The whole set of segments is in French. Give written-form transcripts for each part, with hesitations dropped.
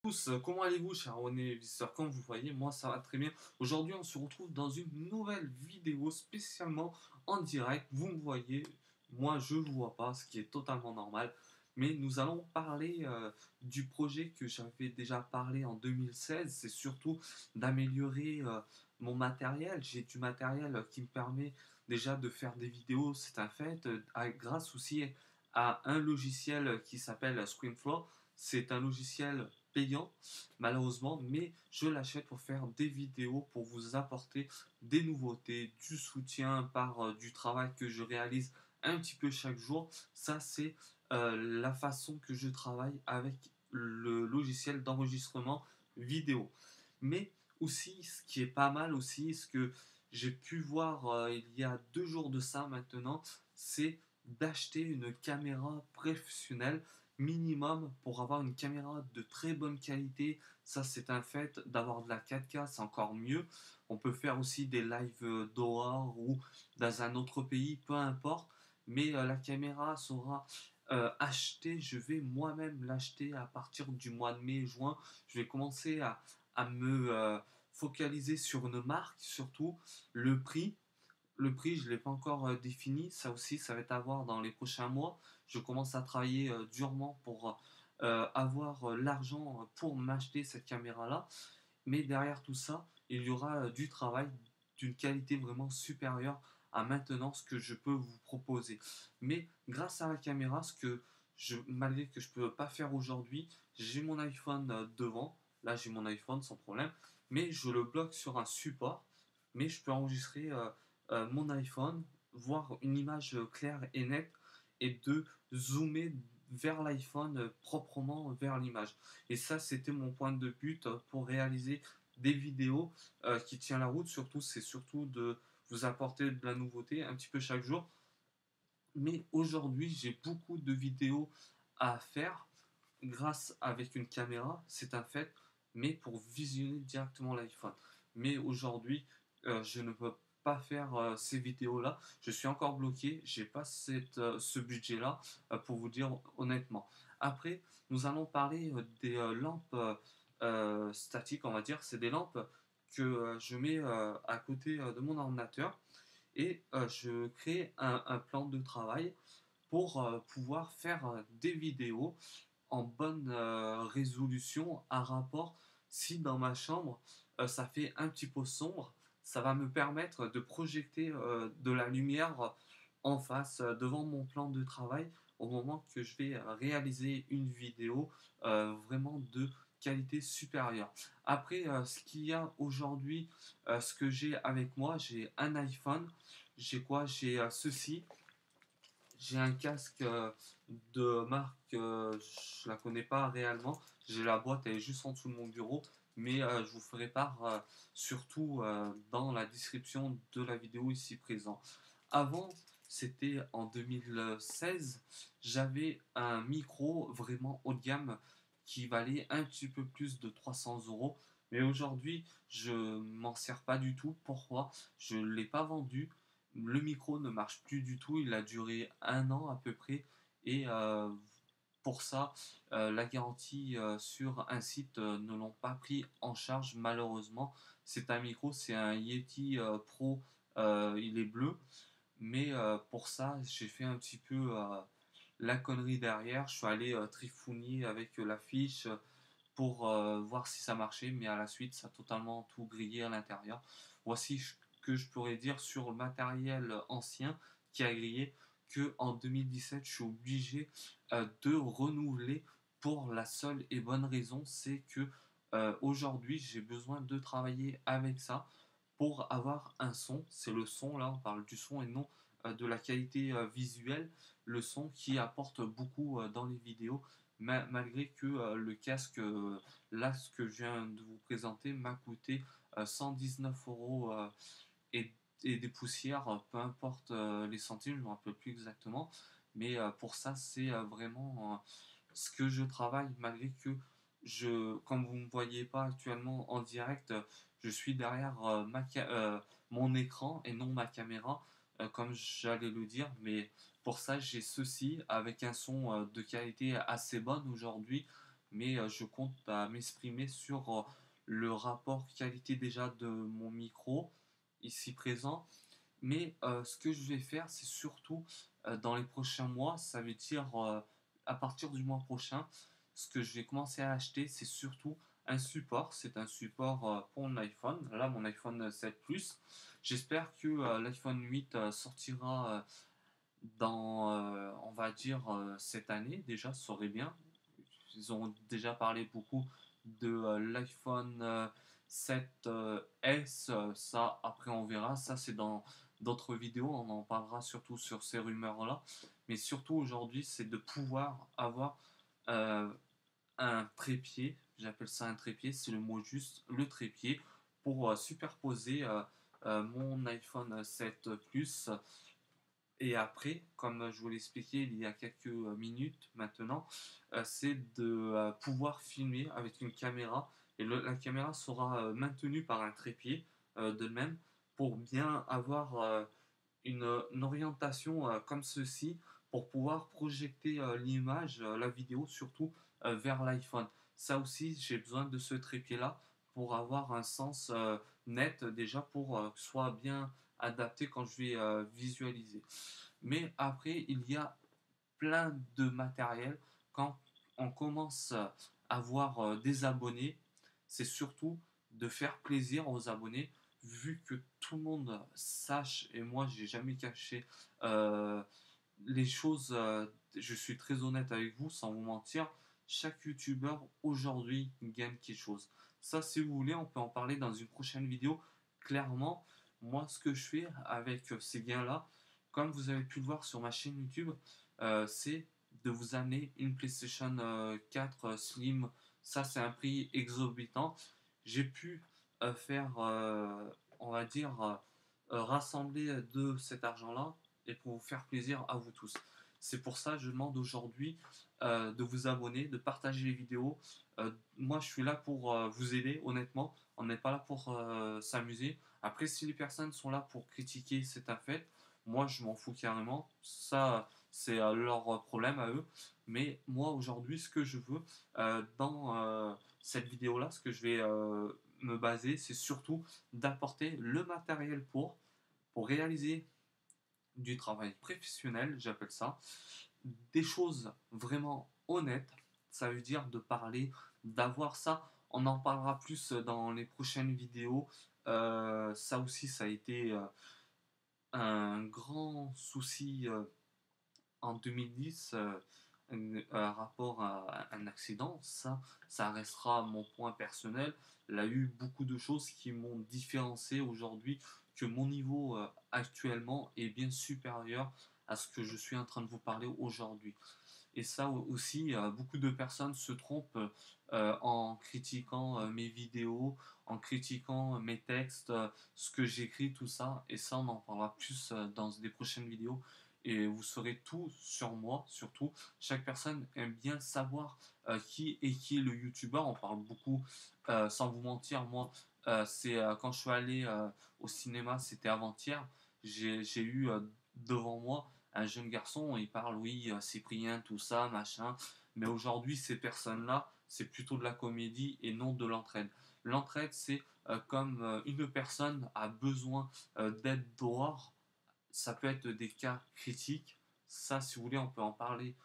Tous, comment allez-vous, chers abonnés et visiteurs? Comme vous voyez, moi ça va très bien. Aujourd'hui, on se retrouve dans une nouvelle vidéo spécialement en direct. Vous me voyez, moi je ne vous vois pas, ce qui est totalement normal. Mais nous allons parler du projet que j'avais déjà parlé en 2016. C'est surtout d'améliorer mon matériel. J'ai du matériel qui me permet déjà de faire des vidéos, c'est un fait, grâce aussi à un logiciel qui s'appelle ScreenFlow. C'est un logiciel payant, malheureusement, mais je l'achète pour faire des vidéos, pour vous apporter des nouveautés, du soutien par du travail que je réalise un petit peu chaque jour. Ça, c'est la façon que je travaille avec le logiciel d'enregistrement vidéo. Mais aussi, ce qui est pas mal aussi, ce que j'ai pu voir il y a 2 jours de ça maintenant, c'est d'acheter une caméra professionnelle minimum pour avoir une caméra de très bonne qualité. Ça, c'est un fait. D'avoir de la 4K, c'est encore mieux. On peut faire aussi des lives dehors ou dans un autre pays, peu importe. Mais la caméra sera achetée. Je vais moi-même l'acheter à partir du mois de mai, juin. Je vais commencer à me focaliser sur une marque, surtout le prix. Le prix, je ne l'ai pas encore défini. Ça aussi, ça va être à voir dans les prochains mois. Je commence à travailler durement pour avoir l'argent pour m'acheter cette caméra-là. Mais derrière tout ça, il y aura du travail d'une qualité vraiment supérieure à maintenant ce que je peux vous proposer. Mais grâce à la caméra, malgré que je ne peux pas faire aujourd'hui, j'ai mon iPhone devant. Là, j'ai mon iPhone sans problème. Mais je le bloque sur un support. Mais je peux enregistrer mon iPhone, voir une image claire et nette et de zoomer vers l'iPhone proprement vers l'image. Et ça, c'était mon point de but pour réaliser des vidéos qui tiennent la route. Surtout, c'est surtout de vous apporter de la nouveauté un petit peu chaque jour. Mais aujourd'hui, j'ai beaucoup de vidéos à faire grâce avec une caméra, c'est un fait, mais pour visionner directement l'iPhone. Mais aujourd'hui, je ne peux pas faire ces vidéos-là. Je suis encore bloqué, j'ai pas ce budget-là pour vous dire honnêtement. Après, nous allons parler des lampes statiques, on va dire. C'est des lampes que je mets à côté de mon ordinateur et je crée un plan de travail pour pouvoir faire des vidéos en bonne résolution à rapport si dans ma chambre ça fait un petit peu sombre, ça va me permettre de projeter de la lumière en face devant mon plan de travail au moment que je vais réaliser une vidéo vraiment de qualité supérieure. Après, ce qu'il y a aujourd'hui, ce que j'ai avec moi, j'ai un iPhone, j'ai quoi? J'ai ceci, j'ai un casque de marque, je la connais pas réellement. J'ai la boîte, elle est juste en dessous de mon bureau, mais je vous ferai part surtout dans la description de la vidéo ici présent. Avant, c'était en 2016, j'avais un micro vraiment haut de gamme qui valait un petit peu plus de 300 euros. Mais aujourd'hui, je m'en sers pas du tout. Pourquoi? Je ne l'ai pas vendu. Le micro ne marche plus du tout. Il a duré 1 an à peu près. Et pour ça, la garantie sur un site ne l'ont pas pris en charge malheureusement. C'est un micro, c'est un Yeti Pro. Il est bleu. Mais pour ça, j'ai fait un petit peu la connerie derrière. Je suis allé trifouiller avec la fiche pour voir si ça marchait, mais à la suite, ça a totalement tout grillé à l'intérieur. Voici ce que je pourrais dire sur le matériel ancien qui a grillé, que en 2017, je suis obligé de renouveler pour la seule et bonne raison, c'est que aujourd'hui, j'ai besoin de travailler avec ça pour avoir un son. C'est le son, là, on parle du son et non de la qualité visuelle. Le son qui apporte beaucoup dans les vidéos, malgré que le casque, là, ce que je viens de vous présenter, m'a coûté 119 euros et des poussières, peu importe les centimes, je ne me rappelle plus exactement. Mais pour ça, c'est vraiment ce que je travaille, malgré que comme vous ne me voyez pas actuellement en direct, je suis derrière mon écran et non ma caméra, comme j'allais le dire. Mais pour ça, j'ai ceci avec un son de qualité assez bonne aujourd'hui. mais je compte m'exprimer sur le rapport qualité déjà de mon micro ici présent. Mais ce que je vais faire, c'est surtout dans les prochains mois, ça veut dire à partir du mois prochain, ce que je vais commencer à acheter, c'est surtout un support. C'est un support pour mon iPhone. Là, mon iPhone 7 Plus. J'espère que l'iPhone 8 sortira dans, on va dire, cette année. Déjà, ça serait bien. Ils ont déjà parlé beaucoup de l'iPhone 7 S. Ça, après, on verra. Ça, c'est dans d'autres vidéos. On en parlera surtout sur ces rumeurs-là. Mais surtout, aujourd'hui, c'est de pouvoir avoir euh, un trépied. J'appelle ça un trépied. C'est le mot juste, le trépied, pour superposer mon iPhone 7 Plus et après, comme je vous l'ai expliqué il y a quelques minutes maintenant, c'est de pouvoir filmer avec une caméra. Et la caméra sera maintenue par un trépied de même pour bien avoir une orientation comme ceci pour pouvoir projeter l'image, la vidéo surtout vers l'iPhone. Ça aussi, j'ai besoin de ce trépied-là pour avoir un sens net déjà pour que ce soit bien adapté quand je vais visualiser. Mais après, il y a plein de matériel. Quand on commence à avoir des abonnés, c'est surtout de faire plaisir aux abonnés, vu que tout le monde sache, et moi j'ai jamais caché euh, les choses, je suis très honnête avec vous, sans vous mentir, chaque youtubeur aujourd'hui gagne quelque chose. Ça, si vous voulez, on peut en parler dans une prochaine vidéo. Clairement, moi, ce que je fais avec ces gains-là, comme vous avez pu le voir sur ma chaîne YouTube, c'est de vous amener une PlayStation 4 Slim. Ça, c'est un prix exorbitant. J'ai pu faire, on va dire, rassembler de cet argent-là et pour vous faire plaisir à vous tous. C'est pour ça que je demande aujourd'hui de vous abonner, de partager les vidéos. Moi, je suis là pour vous aider, honnêtement. On n'est pas là pour s'amuser. Après, si les personnes sont là pour critiquer, c'est un fait. Moi, je m'en fous carrément. Ça, c'est leur problème à eux. Mais moi, aujourd'hui, ce que je veux dans cette vidéo-là, ce que je vais me baser, c'est surtout d'apporter le matériel pour réaliser du travail professionnel, j'appelle ça, des choses vraiment honnêtes, ça veut dire de parler, d'avoir ça, on en parlera plus dans les prochaines vidéos. Ça aussi, ça a été un grand souci en 2010, un rapport à un accident. Ça restera mon point personnel. Il y a eu beaucoup de choses qui m'ont différencié aujourd'hui, que mon niveau actuellement est bien supérieur à ce que je suis en train de vous parler aujourd'hui. Et ça aussi, beaucoup de personnes se trompent en critiquant mes vidéos, en critiquant mes textes, ce que j'écris, tout ça. Et ça, on en parlera plus dans des prochaines vidéos. Et vous saurez tout sur moi, surtout. Chaque personne aime bien savoir qui est le youtubeur. On parle beaucoup, sans vous mentir, moi, c'est quand je suis allé au cinéma, c'était avant-hier, j'ai eu devant moi un jeune garçon, il parle, oui, Cyprien, tout ça, machin. Mais aujourd'hui, ces personnes-là, c'est plutôt de la comédie et non de l'entraide. L'entraide, c'est comme une personne a besoin d'aide dehors, ça peut être des cas critiques. Ça, si vous voulez, on peut en parler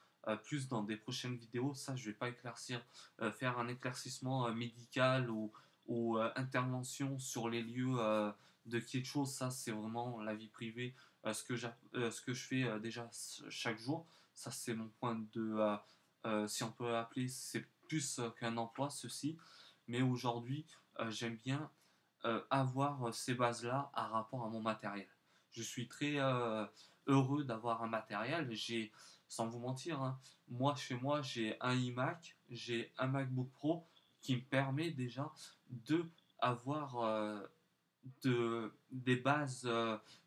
plus dans des prochaines vidéos. Ça, je vais pas éclaircir, faire un éclaircissement médical ou intervention sur les lieux de quelque chose. Ça, c'est vraiment la vie privée. Ce que je fais déjà chaque jour. Ça, c'est mon point de, si on peut appeler, c'est plus qu'un emploi, ceci. Mais aujourd'hui, j'aime bien avoir ces bases-là à rapport à mon matériel. Je suis très heureux d'avoir un matériel. J'ai, sans vous mentir, hein, moi chez moi, j'ai un iMac, j'ai un MacBook Pro qui me permet déjà de avoir des bases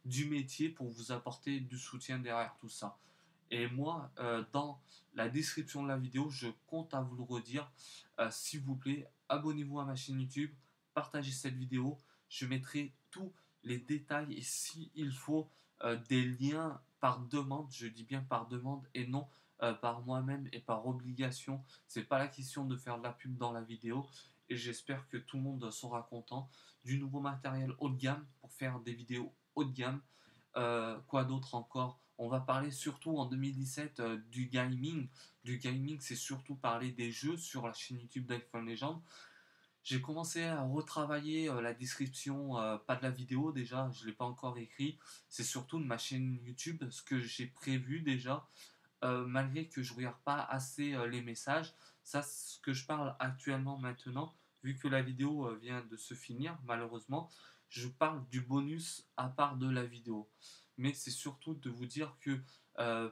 du métier pour vous apporter du soutien derrière tout ça. Et moi, dans la description de la vidéo, je compte à vous le redire. S'il vous plaît, abonnez-vous à ma chaîne YouTube, partagez cette vidéo. Je mettrai tous les détails et s'il faut des liens par demande, je dis bien par demande et non par moi-même et par obligation. C'est pas la question de faire de la pub dans la vidéo. Et j'espère que tout le monde sera content du nouveau matériel haut de gamme pour faire des vidéos haut de gamme. Quoi d'autre encore? On va parler surtout en 2017 du gaming. Du gaming, c'est surtout parler des jeux sur la chaîne YouTube d'iPhone Legends. J'ai commencé à retravailler la description, pas de la vidéo déjà, je ne l'ai pas encore écrit. C'est surtout de ma chaîne YouTube, ce que j'ai prévu déjà, malgré que je ne regarde pas assez les messages. Ça, ce que je parle actuellement maintenant, vu que la vidéo vient de se finir, malheureusement, je parle du bonus à part de la vidéo. Mais c'est surtout de vous dire que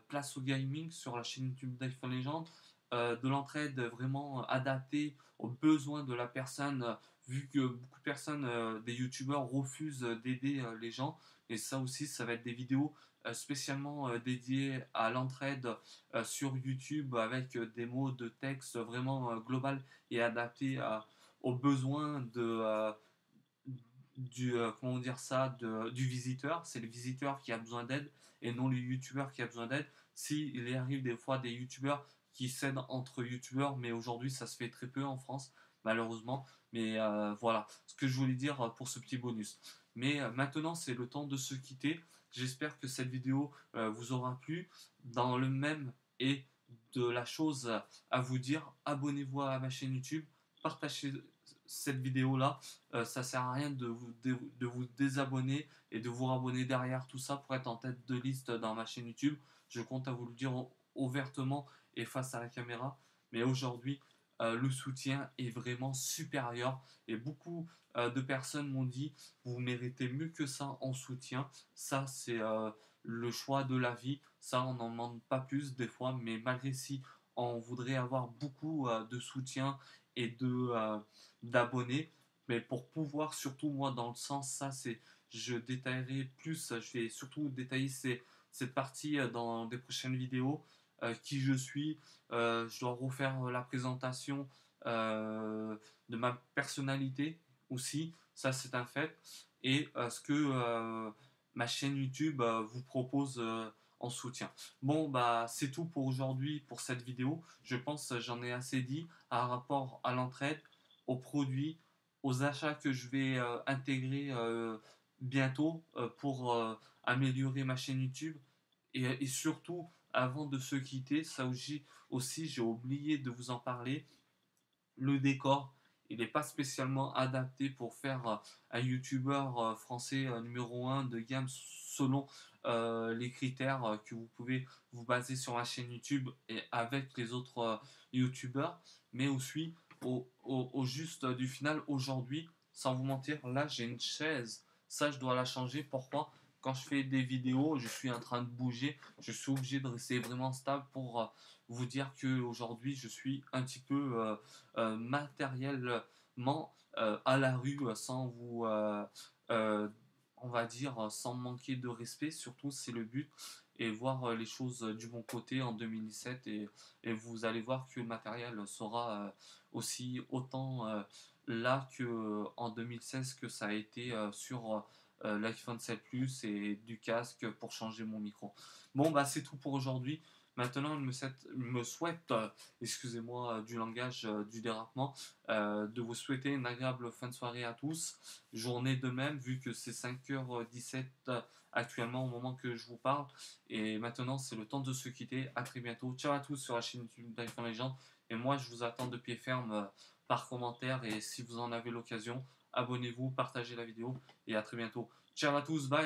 place au gaming sur la chaîne YouTube d'iPhone Legends, de l'entraide vraiment adaptée aux besoins de la personne, vu que beaucoup de personnes, des youtubeurs refusent d'aider les gens. Et ça aussi, ça va être des vidéos spécialement dédiées à l'entraide sur YouTube avec des mots de texte vraiment global et adaptés aux besoins comment dire ça, du visiteur. C'est le visiteur qui a besoin d'aide et non le youtubeur qui a besoin d'aide. S'il y arrive des fois des youtubeurs qui s'aident entre youtubeurs, mais aujourd'hui ça se fait très peu en France, malheureusement. Mais voilà ce que je voulais dire pour ce petit bonus. Mais maintenant c'est le temps de se quitter. J'espère que cette vidéo vous aura plu. Dans le même et de la chose à vous dire, abonnez-vous à ma chaîne YouTube, partagez cette vidéo là, ça sert à rien de vous désabonner et de vous rabonner derrière tout ça pour être en tête de liste dans ma chaîne YouTube. Je compte à vous le dire ouvertement et face à la caméra. Mais aujourd'hui, le soutien est vraiment supérieur et beaucoup de personnes m'ont dit vous méritez mieux que ça en soutien. Ça, c'est le choix de la vie. Ça, on n'en demande pas plus des fois, mais malgré si on voudrait avoir beaucoup de soutien et d'abonnés, mais pour pouvoir, surtout moi dans le sens, ça c'est, je détaillerai plus, je vais surtout détailler cette partie dans des prochaines vidéos, qui je suis, je dois refaire la présentation de ma personnalité aussi, ça c'est un fait, et ce que ma chaîne YouTube vous propose en soutien. Bon, bah, c'est tout pour aujourd'hui, pour cette vidéo. Je pense j'en ai assez dit à rapport à l'entraide, aux produits, aux achats que je vais intégrer bientôt pour améliorer ma chaîne YouTube. Et surtout, avant de se quitter, ça aussi j'ai oublié de vous en parler, le décor, il n'est pas spécialement adapté pour faire un youtubeur français numéro un de gamme selon les critères que vous pouvez vous baser sur la chaîne YouTube et avec les autres youtubeurs. Mais aussi, au juste du final, aujourd'hui, sans vous mentir, là j'ai une chaise. Ça, je dois la changer. Pourquoi? Quand je fais des vidéos, je suis en train de bouger. Je suis obligé de rester vraiment stable pour vous dire que aujourd'hui je suis un petit peu matériellement à la rue sans vous, on va dire, sans manquer de respect. Surtout, c'est le but. Et voir les choses du bon côté en 2017. Et vous allez voir que le matériel sera aussi autant là qu'en 2016 que ça a été sur l'iPhone 7 Plus et du casque pour changer mon micro. Bon, bah c'est tout pour aujourd'hui. Maintenant, me souhaite, excusez-moi du langage, du dérapement, de vous souhaiter une agréable fin de soirée à tous. Journée de même, vu que c'est 5h17 actuellement au moment que je vous parle. Et maintenant, c'est le temps de se quitter. À très bientôt. Ciao à tous sur la chaîne YouTube d'iPhone Legends. Et moi, je vous attends de pied ferme par commentaire. Et si vous en avez l'occasion, abonnez-vous, partagez la vidéo. Et à très bientôt. Ciao à tous, bye.